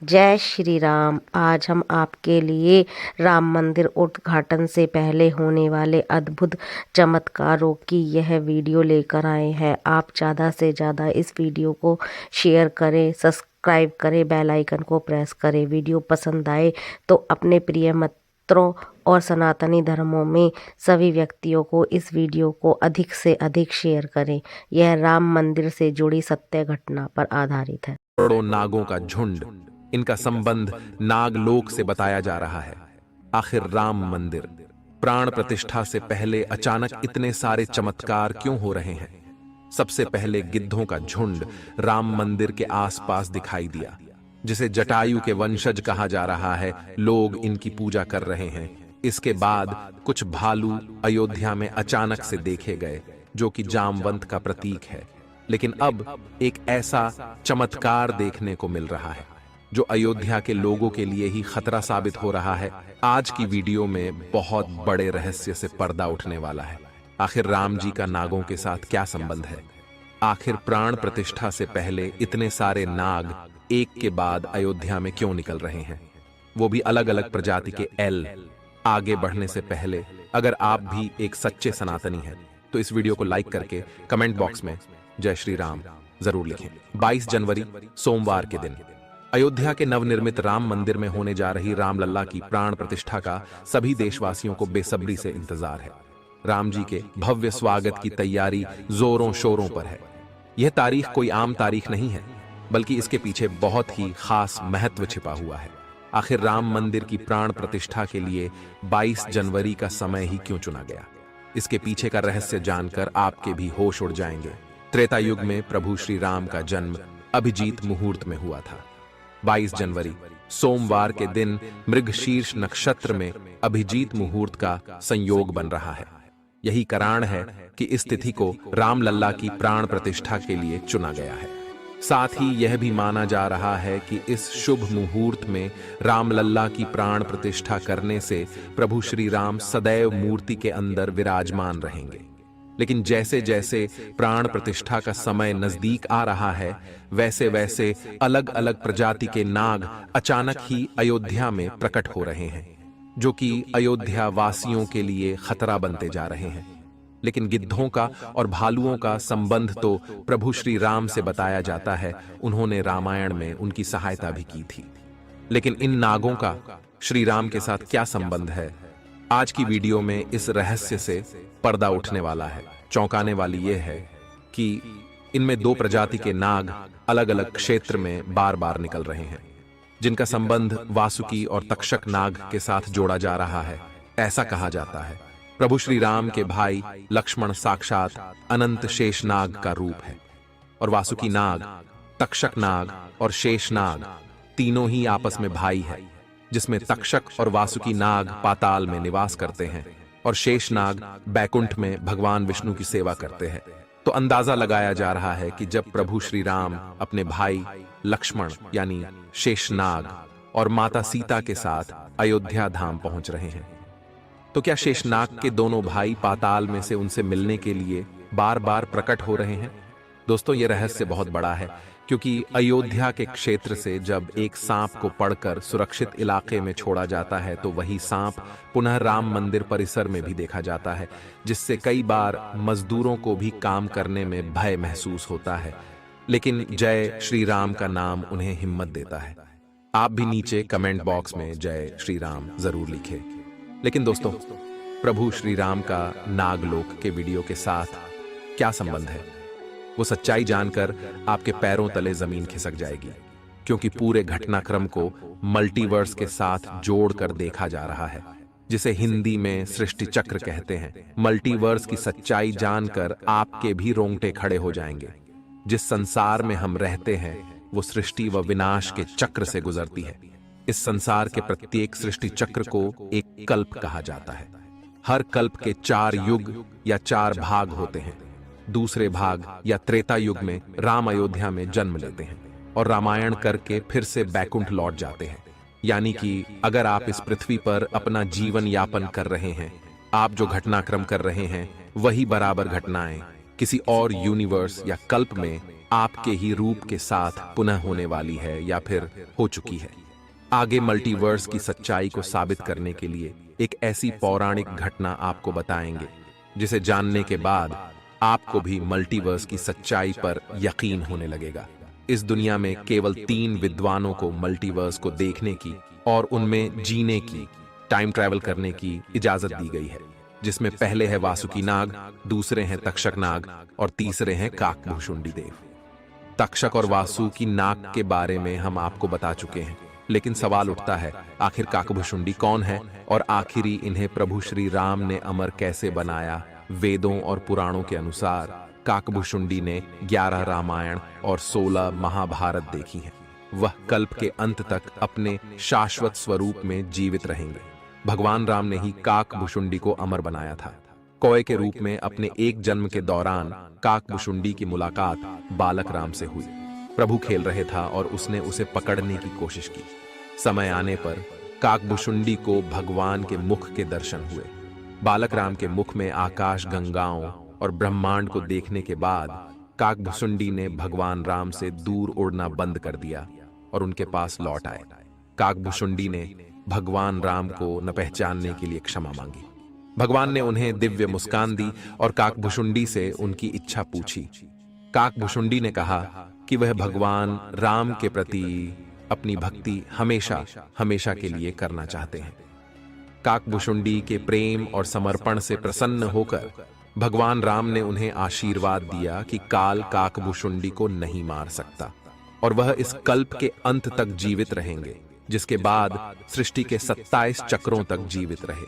जय श्री राम। आज हम आपके लिए राम मंदिर उद्घाटन से पहले होने वाले अद्भुत चमत्कारों की यह वीडियो लेकर आए हैं। आप ज़्यादा से ज़्यादा इस वीडियो को शेयर करें, सब्सक्राइब करें, बेल आइकन को प्रेस करें। वीडियो पसंद आए तो अपने प्रिय मित्रों और सनातनी धर्मों में सभी व्यक्तियों को इस वीडियो को अधिक से अधिक शेयर करें। यह राम मंदिर से जुड़ी सत्य घटना पर आधारित है। करोड़ों नागों का झुंड, इनका संबंध नागलोक से बताया जा रहा है। आखिर राम मंदिर प्राण प्रतिष्ठा से पहले अचानक इतने सारे चमत्कार क्यों हो रहे हैं? सबसे पहले गिद्धों का झुंड राम मंदिर के आसपास दिखाई दिया, जिसे जटायु के वंशज कहा जा रहा है। लोग इनकी पूजा कर रहे हैं। इसके बाद कुछ भालू अयोध्या में अचानक से देखे गए, जो कि जामवंत का प्रतीक है। लेकिन अब एक ऐसा चमत्कार देखने को मिल रहा है जो अयोध्या के लोगों के लिए ही खतरा साबित हो रहा है। आज की वीडियो में बहुत बड़े रहस्य से पर्दा उठने वाला है। आखिर राम जी का नागों के साथ क्या संबंध है? आखिर प्राण प्रतिष्ठा से पहले इतने सारे नाग एक के बाद अयोध्या में क्यों निकल रहे हैं, वो भी अलग अलग प्रजाति के एल। आगे बढ़ने से पहले अगर आप भी एक सच्चे सनातनी हैं तो इस वीडियो को लाइक करके कमेंट बॉक्स में जय श्री राम जरूर लिखें। 22 जनवरी सोमवार के दिन अयोध्या के नवनिर्मित राम मंदिर में होने जा रही रामलला की प्राण प्रतिष्ठा का सभी देशवासियों को बेसब्री से इंतजार है। राम जी के भव्य स्वागत की तैयारी जोरों शोरों पर है। यह तारीख कोई आम तारीख नहीं है, बल्कि इसके पीछे बहुत ही खास महत्व छिपा हुआ है। आखिर राम मंदिर की प्राण प्रतिष्ठा के लिए 22 जनवरी का समय ही क्यों चुना गया? इसके पीछे का रहस्य जानकर आपके भी होश उड़ जाएंगे। त्रेता युग में प्रभु श्री राम का जन्म अभिजीत मुहूर्त में हुआ था। 22 जनवरी सोमवार के दिन मृगशीर्ष नक्षत्र में अभिजीत मुहूर्त का संयोग बन रहा है। यही कारण है कि इस तिथि को रामलला की प्राण प्रतिष्ठा के लिए चुना गया है। साथ ही यह भी माना जा रहा है कि इस शुभ मुहूर्त में रामलला की प्राण प्रतिष्ठा करने से प्रभु श्री राम सदैव मूर्ति के अंदर विराजमान रहेंगे। लेकिन जैसे जैसे प्राण प्रतिष्ठा का समय नजदीक आ रहा है, वैसे वैसे अलग अलग प्रजाति के नाग अचानक ही अयोध्या में प्रकट हो रहे हैं, जो कि अयोध्या वासियों के लिए खतरा बनते जा रहे हैं। लेकिन गिद्धों का और भालुओं का संबंध तो प्रभु श्री राम से बताया जाता है। उन्होंने रामायण में उनकी सहायता भी की थी। लेकिन इन नागों का श्री राम के साथ क्या संबंध है? आज की वीडियो में इस रहस्य से पर्दा उठने वाला है। चौंकाने वाली यह है कि इनमें दो प्रजाति के नाग अलग अलग क्षेत्र में बार बार निकल रहे हैं, जिनका संबंध वासुकी और तक्षक नाग के साथ जोड़ा जा रहा है। ऐसा कहा जाता है प्रभु श्री राम के भाई लक्ष्मण साक्षात अनंत शेष नाग का रूप है, और वासुकी नाग, तक्षक नाग और शेष नाग तीनों ही आपस में भाई है, जिसमें तक्षक और वासुकी नाग पाताल में निवास करते हैं और शेष नाग बैकुंठ में भगवान विष्णु की सेवा करते हैं। तो अंदाजा लगाया जा रहा है कि जब प्रभु श्री राम अपने भाई लक्ष्मण यानी शेषनाग और माता सीता के साथ अयोध्या धाम पहुंच रहे हैं, तो क्या शेषनाग के दोनों भाई पाताल में से उनसे मिलने के लिए बार बार प्रकट हो रहे हैं? दोस्तों, यह रहस्य बहुत बड़ा है, क्योंकि अयोध्या के क्षेत्र से जब एक सांप को पकड़कर सुरक्षित इलाके में छोड़ा जाता है तो वही सांप पुनः राम मंदिर परिसर में भी देखा जाता है, जिससे कई बार मजदूरों को भी काम करने में भय महसूस होता है। लेकिन जय श्री राम का नाम उन्हें हिम्मत देता है। आप भी नीचे कमेंट बॉक्स में जय श्री राम जरूर लिखें। लेकिन दोस्तों, प्रभु श्री राम का नागलोक के वीडियो के साथ क्या संबंध है? वो सच्चाई जानकर आपके पैरों तले जमीन खिसक जाएगी, क्योंकि पूरे घटनाक्रम को मल्टीवर्स के साथ जोड़कर देखा जा रहा है, जिसे हिंदी में सृष्टि चक्र कहते हैं। मल्टीवर्स की सच्चाई जानकर आपके भी रोंगटे खड़े हो जाएंगे। जिस संसार में हम रहते हैं वो सृष्टि व विनाश के चक्र से गुजरती है। इस संसार के प्रत्येक सृष्टि चक्र को एक कल्प कहा जाता है। हर कल्प के 4 युग या 4 भाग होते हैं। दूसरे भाग या त्रेता युग में राम अयोध्या में जन्म लेते हैं और रामायण करके फिर से बैकुंठ लौट जाते हैं। यानी कि अगर आप इस पृथ्वी पर अपना जीवन यापन कर रहे हैं, आप जो घटनाक्रम कर रहे हैं वही बराबर घटनाएं किसी और यूनिवर्स या कल्प में आपके ही रूप के साथ पुनः होने वाली है या फिर हो चुकी है। आगे मल्टीवर्स की सच्चाई को साबित करने के लिए एक ऐसी पौराणिक घटना आपको बताएंगे जिसे जानने के बाद आपको भी मल्टीवर्स की सच्चाई पर यकीन होने लगेगा। इस दुनिया में केवल 3 विद्वानों को मल्टीवर्स को देखने की और उनमें जीने की, टाइम ट्रैवल करने की इजाजत दी गई है, जिसमें पहले है वासुकी नाग, दूसरे हैं तक्षक नाग और तीसरे हैं काकभुशुंडी देव। तक्षक और वासुकी नाग के बारे में हम आपको बता चुके हैं, लेकिन सवाल उठता है आखिर काकभुशुंडी कौन है और आखिरी इन्हें प्रभु श्री राम ने अमर कैसे बनाया। वेदों और पुराणों के अनुसार काकभुशुंडी ने 11 रामायण और 16 महाभारत देखी हैं। वह कल्प के अंत तक अपने शाश्वत स्वरूप में जीवित रहेंगे। भगवान राम ने ही काकभुशुंडी को अमर बनाया था। कौए के रूप में अपने एक जन्म के दौरान काकभुशुंडी की मुलाकात बालक राम से हुई। प्रभु खेल रहे था और उसने उसे पकड़ने की कोशिश की। समय आने पर काकभुशुंडी को भगवान के मुख के दर्शन हुए। बालक राम के मुख में आकाश गंगाओं और ब्रह्मांड को देखने के बाद काकभुशुंडी ने भगवान राम से दूर उड़ना बंद कर दिया और उनके पास लौट आए। काकभुशुंडी ने भगवान राम को न पहचानने के लिए क्षमा मांगी। भगवान ने उन्हें दिव्य मुस्कान दी और काकभुशुंडी से उनकी इच्छा पूछी। काकभुशुंडी ने कहा कि वह भगवान राम के प्रति अपनी भक्ति हमेशा हमेशा के लिए करना चाहते हैं। काकभुशुंडी के प्रेम और समर्पण से प्रसन्न होकर भगवान राम ने उन्हें आशीर्वाद दिया कि काल काकभुशुंडी को नहीं मार सकता और वह इस कल्प के अंत तक जीवित रहेंगे, जिसके बाद सृष्टि के 27 चक्रों तक जीवित रहे।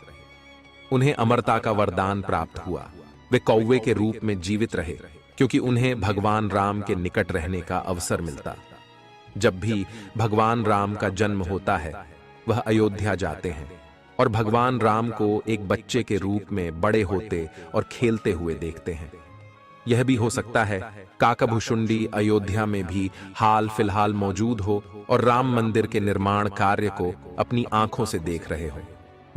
उन्हें अमरता का वरदान प्राप्त हुआ। वे कौवे के रूप में जीवित रहे क्योंकि उन्हें भगवान राम के निकट रहने का अवसर मिलता। जब भी भगवान राम का जन्म होता है, वह अयोध्या जाते हैं और भगवान राम को एक बच्चे के रूप में बड़े होते और खेलते हुए देखते हैं। यह भी हो सकता है काकभुशुंडी अयोध्या में भी हाल फिलहाल मौजूद हो और राम मंदिर के निर्माण कार्य को अपनी आंखों से देख रहे हो।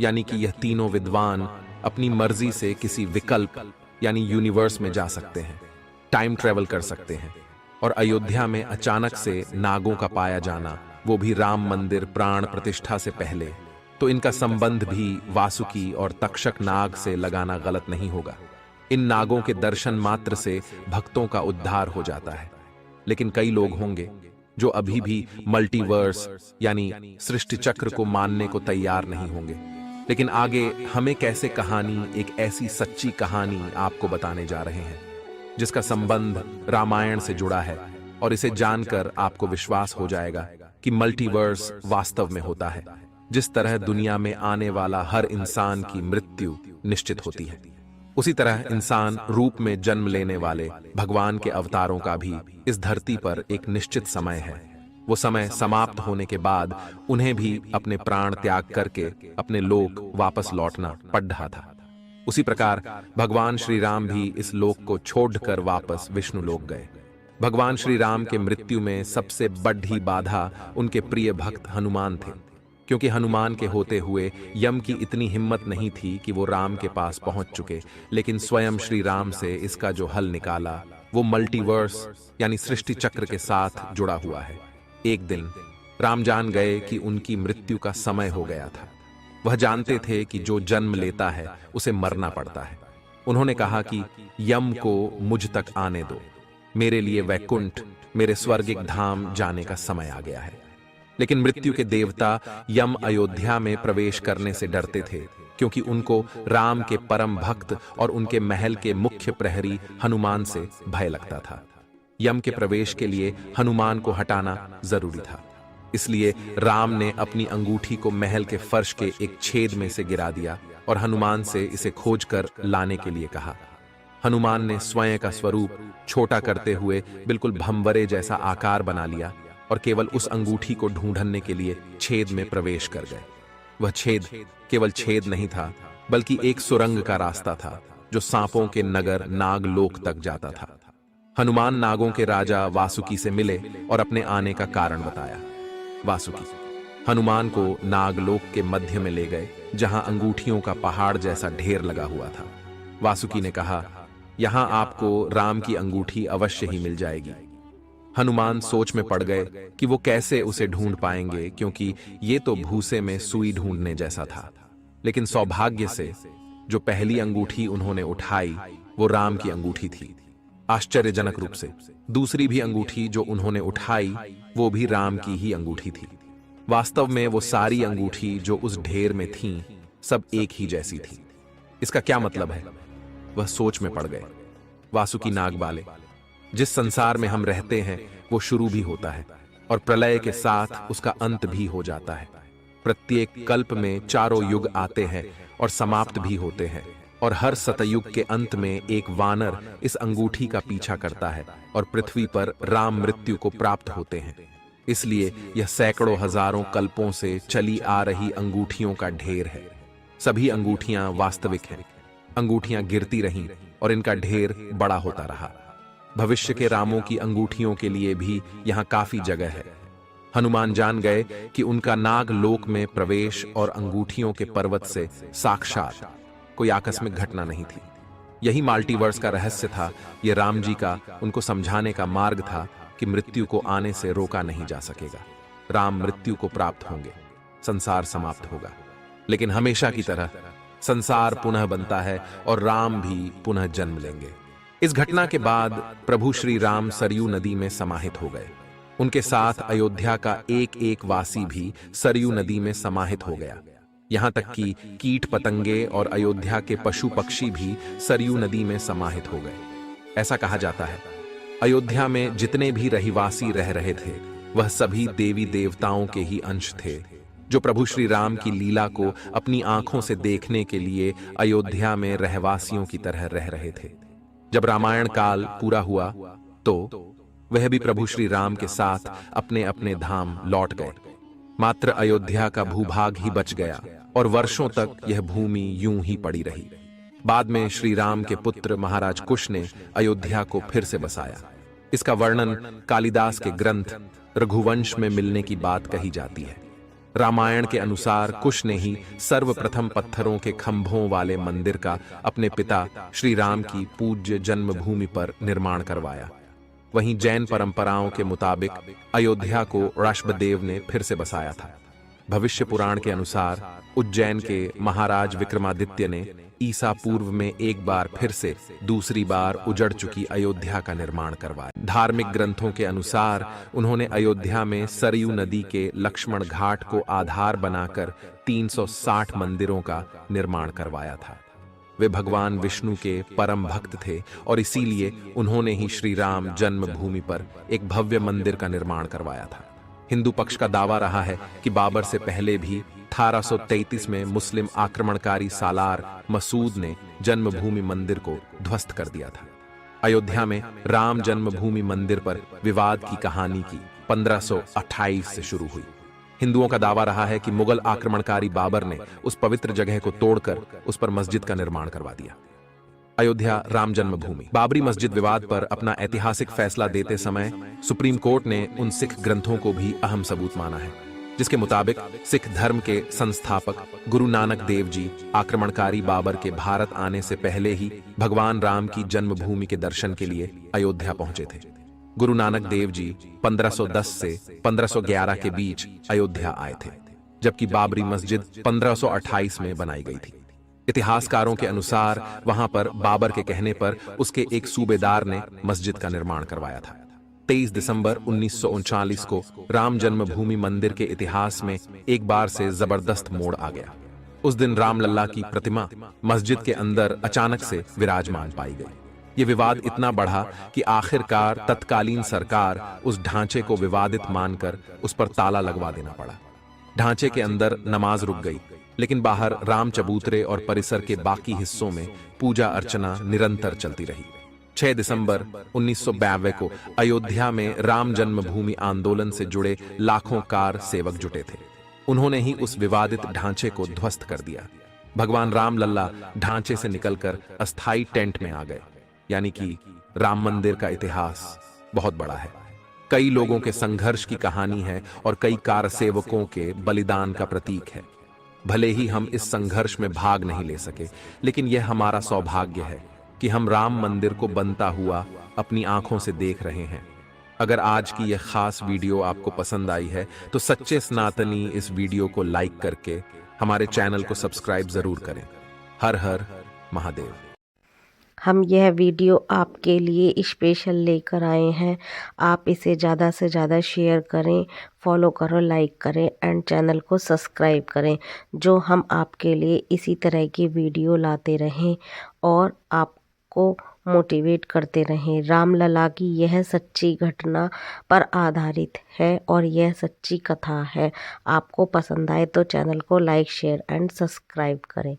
यानी कि यह तीनों विद्वान अपनी मर्जी से किसी विकल्प यानी यूनिवर्स में जा सकते हैं, टाइम ट्रेवल कर सकते हैं और अयोध्या में अचानक से नागों का पाया जाना, वो भी राम मंदिर प्राण प्रतिष्ठा से पहले, तो इनका संबंध भी वासुकी और तक्षक नाग से लगाना गलत नहीं होगा। इन नागों के दर्शन मात्र से भक्तों का उद्धार हो जाता है। लेकिन कई लोग होंगे जो अभी भी मल्टीवर्स यानी सृष्टि चक्र को मानने को तैयार नहीं होंगे। लेकिन आगे हमें कैसे कहानी, एक ऐसी सच्ची कहानी आपको बताने जा रहे हैं जिसका संबंध रामायण से जुड़ा है और इसे जानकर आपको विश्वास हो जाएगा कि मल्टीवर्स वास्तव में होता है। जिस तरह दुनिया में आने वाला हर इंसान की मृत्यु निश्चित होती है, उसी तरह इंसान रूप में जन्म लेने वाले भगवान के अवतारों का भी इस धरती पर एक निश्चित समय है। वो समय समाप्त होने के बाद उन्हें भी अपने प्राण त्याग करके अपने लोक वापस लौटना पड़ रहा था। उसी प्रकार भगवान श्री राम भी इस लोक को छोड़कर वापस विष्णु लोक गए। भगवान श्री राम के मृत्यु में सबसे बड़ी बाधा उनके प्रिय भक्त हनुमान थे, क्योंकि हनुमान के होते हुए यम की इतनी हिम्मत नहीं थी कि वो राम के पास पहुंच चुके। लेकिन स्वयं श्री राम से इसका जो हल निकाला वो मल्टीवर्स यानी सृष्टि चक्र के साथ जुड़ा हुआ है। एक दिन राम जान गए कि उनकी मृत्यु का समय हो गया था। वह जानते थे कि जो जन्म लेता है उसे मरना पड़ता है। उन्होंने कहा कि यम को मुझ तक आने दो, मेरे लिए वैकुंठ, मेरे स्वर्गिक धाम जाने का समय आ गया है। लेकिन मृत्यु के देवता यम अयोध्या में प्रवेश करने से डरते थे, क्योंकि उनको राम के परम भक्त और उनके महल के मुख्य प्रहरी हनुमान से भय लगता था। यम के प्रवेश के लिए हनुमान को हटाना जरूरी था। इसलिए राम ने अपनी अंगूठी को महल के फर्श के एक छेद में से गिरा दिया और हनुमान से इसे खोजकर लाने के लिए कहा। हनुमान ने स्वयं का स्वरूप छोटा करते हुए बिल्कुल भंवरे जैसा आकार बना लिया और केवल उस अंगूठी को ढूंढने के लिए छेद में प्रवेश कर गए। वह छेद केवल छेद नहीं था, बल्कि एक सुरंग का रास्ता था जो सांपों के नगर नागलोक तक जाता था। हनुमान नागों के राजा वासुकी से मिले और अपने आने का कारण बताया। वासुकी हनुमान को नागलोक के मध्य में ले गए, जहां अंगूठियों का पहाड़ जैसा ढेर लगा हुआ था। वासुकी ने कहा, यहां आपको राम की अंगूठी अवश्य ही मिल जाएगी। हनुमान सोच में पड़ गए कि वो कैसे उसे ढूंढ पाएंगे, क्योंकि ये तो भूसे में सुई ढूंढने जैसा था। लेकिन सौभाग्य से जो पहली अंगूठी उन्होंने उठाई वो राम की अंगूठी थी। आश्चर्यजनक रूप से दूसरी भी अंगूठी जो उन्होंने उठाई वो भी राम की ही अंगूठी थी। वास्तव में वो सारी अंगूठी जो उस ढेर में थीं, सब एक ही जैसी थी। इसका क्या मतलब है? वह सोच में पड़ गए। वासुकी नाग बाले, जिस संसार में हम रहते हैं वो शुरू भी होता है और प्रलय के साथ उसका अंत भी हो जाता है। प्रत्येक कल्प में चारों युग आते हैं और समाप्त भी होते हैं, और हर सतयुग के अंत में एक वानर इस अंगूठी का पीछा करता है और पृथ्वी पर राम मृत्यु को प्राप्त होते हैं। इसलिए यह सैकड़ों हजारों कल्पों से चली आ रही अंगूठियों का ढेर है। सभी अंगूठियां वास्तविक हैं। अंगूठियां गिरती रहीं और इनका ढेर बड़ा होता रहा। भविष्य के रामों की अंगूठियों के लिए भी यहां काफी जगह है। हनुमान जान गए कि उनका नाग लोक में प्रवेश और अंगूठियों के पर्वत से साक्षात कोई आकस्मिक घटना नहीं थी। यही मल्टीवर्स का रहस्य था। यह राम जी का उनको समझाने का मार्ग था कि मृत्यु को आने से रोका नहीं जा सकेगा। राम मृत्यु को प्राप्त होंगे, संसार समाप्त होगा, लेकिन हमेशा की तरह संसार पुनः बनता है और राम भी पुनः जन्म लेंगे। इस घटना के बाद प्रभु श्री राम सरयू नदी में समाहित हो गए। उनके साथ अयोध्या का एक एक वासी भी सरयू नदी में समाहित हो गया। यहां तक कि कीट पतंगे और अयोध्या के पशु पक्षी भी सरयू नदी में समाहित हो गए। ऐसा कहा जाता है अयोध्या में जितने भी रहिवासी रह रहे थे वह सभी देवी देवताओं के ही अंश थे, जो प्रभु श्री राम की लीला को अपनी आंखों से देखने के लिए अयोध्या में रहवासियों की तरह रह रहे थे। जब रामायण काल पूरा हुआ तो वह भी प्रभु श्री राम के साथ अपने अपने धाम लौट गए। मात्र अयोध्या का भूभाग ही बच गया और वर्षों तक यह भूमि यूं ही पड़ी रही। बाद में श्री राम के पुत्र महाराज कुश ने अयोध्या को फिर से बसाया। इसका वर्णन कालिदास के ग्रंथ रघुवंश में मिलने की बात कही जाती है। रामायण के अनुसार कुश ने ही सर्वप्रथम पत्थरों के खंभों वाले मंदिर का अपने पिता श्री राम की पूज्य जन्मभूमि पर निर्माण करवाया। वहीं जैन परंपराओं के मुताबिक अयोध्या को ऋषभदेव ने फिर से बसाया था। भविष्य पुराण के अनुसार उज्जैन के महाराज विक्रमादित्य ने ईसा पूर्व में एक बार फिर से दूसरी बार उजड़ चुकी अयोध्या का निर्माण करवाया। धार्मिक ग्रंथों के अनुसार उन्होंने अयोध्या में सरयू नदी के लक्ष्मण घाट को आधार बनाकर 360 मंदिरों का निर्माण करवाया था। वे भगवान विष्णु के परम भक्त थे और इसीलिए उन्होंने ही श्री राम जन्मभूमि पर एक भव्य मंदिर का निर्माण करवाया था। हिंदू पक्ष का दावा रहा है कि बाबर से पहले भी 1833 में मुस्लिम आक्रमणकारी सालार मसूद ने जन्मभूमि मंदिर को ध्वस्त कर दिया था। अयोध्या में राम जन्मभूमि मंदिर पर विवाद की कहानी की 1528 से शुरू हुई। हिंदुओं का दावा रहा है कि मुगल आक्रमणकारी बाबर ने उस पवित्र जगह को तोड़कर उस पर मस्जिद का निर्माण करवा दिया। अयोध्या राम जन्मभूमि। बाबरी मस्जिद विवाद पर अपना ऐतिहासिक फैसला देते समय सुप्रीम कोर्ट ने उन सिख ग्रंथों को भी अहम सबूत माना है, जिसके मुताबिक सिख धर्म के संस्थापक गुरु नानक देव जी आक्रमणकारी बाबर के भारत आने से पहले ही भगवान राम की जन्मभूमि के दर्शन के लिए अयोध्या पहुंचे थे। गुरु नानक देव जी 1510 से 1511 के बीच अयोध्या आए थे, जबकि बाबरी मस्जिद 1528 में बनाई गई थी। इतिहासकारों के अनुसार वहां पर बाबर के कहने पर उसके एक सूबेदार ने मस्जिद का निर्माण करवाया था। 23 दिसंबर 1939 को राम जन्मभूमि मंदिर के इतिहास में एक बार से जबरदस्त मोड़ आ गया। उस दिन रामलल्ला की प्रतिमा मस्जिद के अंदर अचानक से विराजमान पाई गई। ये विवाद इतना बढ़ा कि आखिरकार तत्कालीन सरकार उस ढांचे को विवादित मानकर उस पर ताला लगवा देना पड़ा। ढांचे के अंदर नमाज रुक गई, लेकिन बाहर राम चबूतरे और परिसर के बाकी हिस्सों में पूजा अर्चना निरंतर चलती रही। 6 दिसंबर 1992 को अयोध्या में राम जन्मभूमि आंदोलन से जुड़े लाखों कार सेवक जुटे थे। उन्होंने ही उस विवादित ढांचे को ध्वस्त कर दिया। भगवान रामलल्ला ढांचे से निकलकर अस्थाई टेंट में आ गए। यानी कि राम मंदिर का इतिहास बहुत बड़ा है। कई लोगों के संघर्ष की कहानी है और कई कार सेवकों के बलिदान का प्रतीक है। भले ही हम इस संघर्ष में भाग नहीं ले सके, लेकिन यह हमारा सौभाग्य है कि हम राम मंदिर को बनता हुआ अपनी आंखों से देख रहे हैं। अगर आज की यह खास वीडियो आपको पसंद आई है तो सच्चे सनातनी इस वीडियो को लाइक करके हमारे चैनल को सब्सक्राइब जरूर करें। हर हर महादेव। हम यह वीडियो आपके लिए स्पेशल लेकर आए हैं। आप इसे ज़्यादा से ज़्यादा शेयर करें, फॉलो करो, लाइक करें एंड चैनल को सब्सक्राइब करें, जो हम आपके लिए इसी तरह की वीडियो लाते रहें और आपको मोटिवेट करते रहें। रामलला की यह सच्ची घटना पर आधारित है और यह सच्ची कथा है। आपको पसंद आए तो चैनल को लाइक, शेयर एंड सब्सक्राइब करें।